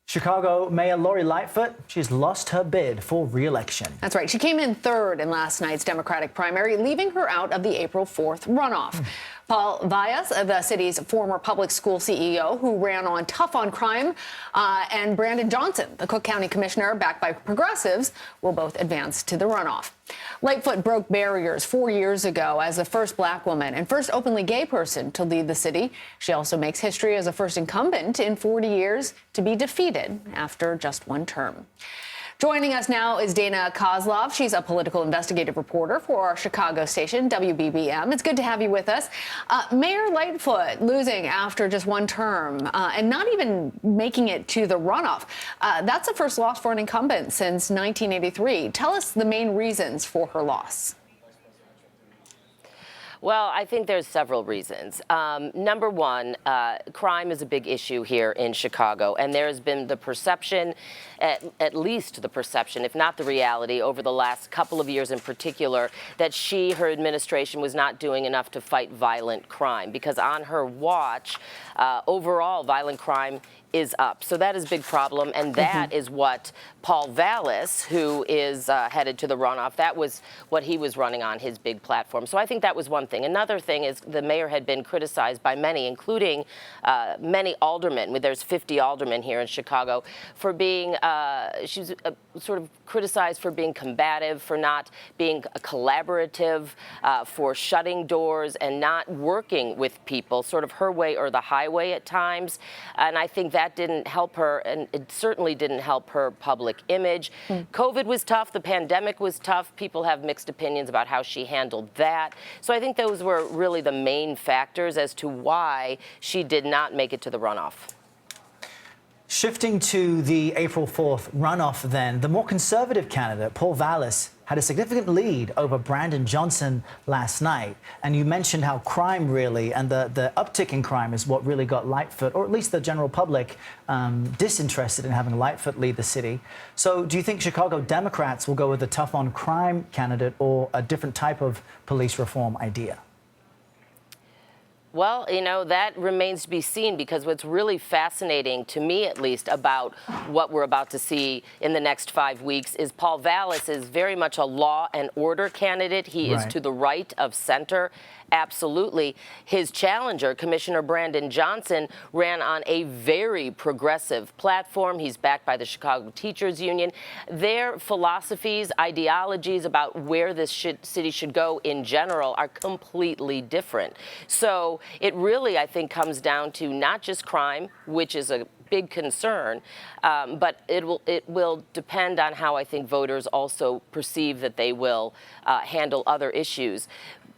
Chicago Mayor Lori Lightfoot, she's lost her bid for re-election. That's right. She came in third in last night's Democratic primary, leaving her out of the April 4th runoff. Paul Vallas, the city's former public school CEO, who ran on Tough on Crime, and Brandon Johnson, the Cook County commissioner, backed by progressives, will both advance to the runoff. Lightfoot broke barriers 4 years ago as the first black woman and first openly gay person to lead the city. She also makes history as the first incumbent in 40 years to be defeated after just one term. Joining us now is Dana Kozlov. She's a political investigative reporter for our Chicago station, WBBM. It's good to have you with us. Mayor Lightfoot losing after just one term and not even making it to the runoff. That's the first loss for an incumbent since 1983. Tell us the main reasons for her loss. Well, I think there's several reasons. Number one, crime is a big issue here in Chicago, and there has been the perception, at least the perception, if not the reality, over the last couple of years in particular, that her administration was not doing enough to fight violent crime, because on her watch, overall violent crime is up. So that is a big problem, and that is what Paul Vallas, who is headed to the runoff, that was what he was running on, his big platform. So I think that was one thing. Another thing is the mayor had been criticized by many, including many aldermen. There's 50 aldermen here in Chicago for being, she's sort of criticized for being combative, for not being collaborative, for shutting doors and not working with people, sort of her way or the highway at times. And I think that didn't help her, and it certainly didn't help her public image. COVID was tough. The pandemic was tough. People have mixed opinions about how she handled that. So I think those were really the main factors as to why she did not make it to the runoff. Shifting to the April 4th runoff then, the more conservative candidate, Paul Vallas, had a significant lead over Brandon Johnson last night. And you mentioned how crime really, and the uptick in crime is what really got Lightfoot, or at least the general public, disinterested in having Lightfoot lead the city. So do you think Chicago Democrats will go with a tough on crime candidate or a different type of police reform idea? Well, you know, that remains to be seen, because what's really fascinating, to me at least, about what we're about to see in the next 5 weeks is Paul Vallas is very much a law and order candidate. He is to the right of center. Absolutely. His challenger, Commissioner Brandon Johnson, ran on a very progressive platform. He's backed by the Chicago Teachers Union. Their philosophies, ideologies about where this city should go in general are completely different. So it really, I think, comes down to not just crime, which is a big concern, but it will depend on how I think voters also perceive that they will handle other issues.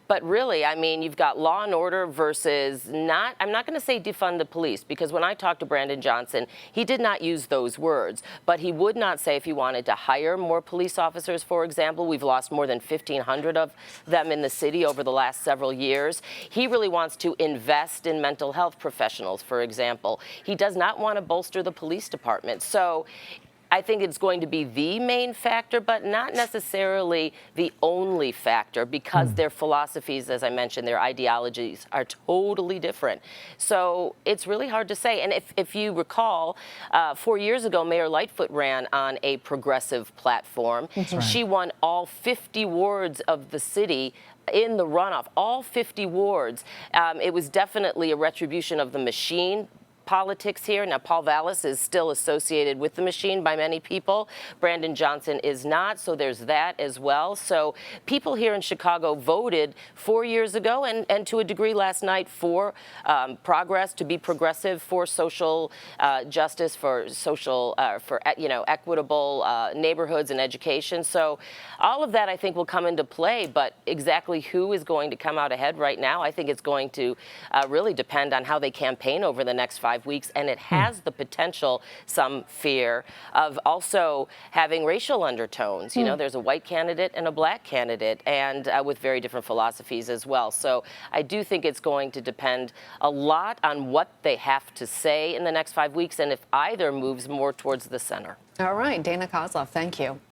But really, I mean, you've got law and order versus not, I'm not going to say defund the police, because when I talked to Brandon Johnson, he did not use those words, but he would not say if he wanted to hire more police officers, for example. We've lost more than 1,500 of them in the city over the last several years. He really wants to invest in mental health professionals, for example. He does not want to bolster the police department. So I think it's going to be the main factor, but not necessarily the only factor, because their philosophies, as I mentioned, their ideologies are totally different. So it's really hard to say. And if you recall, 4 years ago, Mayor Lightfoot ran on a progressive platform. She won all 50 wards of the city in the runoff, all 50 wards. It was definitely a retribution of the machine politics here. Now, Paul Vallas is still associated with the machine by many people. Brandon Johnson is not, so there's that as well. So people here in Chicago voted 4 years ago and to a degree last night for progress, to be progressive, for social justice, for social, equitable neighborhoods and education. So all of that, I think, will come into play, but exactly who is going to come out ahead right now, I think it's going to really depend on how they campaign over the next 5 weeks, and it has the potential, some fear, of also having racial undertones. You know, there's a white candidate and a black candidate, and with very different philosophies as well. So I do think it's going to depend a lot on what they have to say in the next 5 weeks, and if either moves more towards the center. All right, Dana Kozlov, thank you.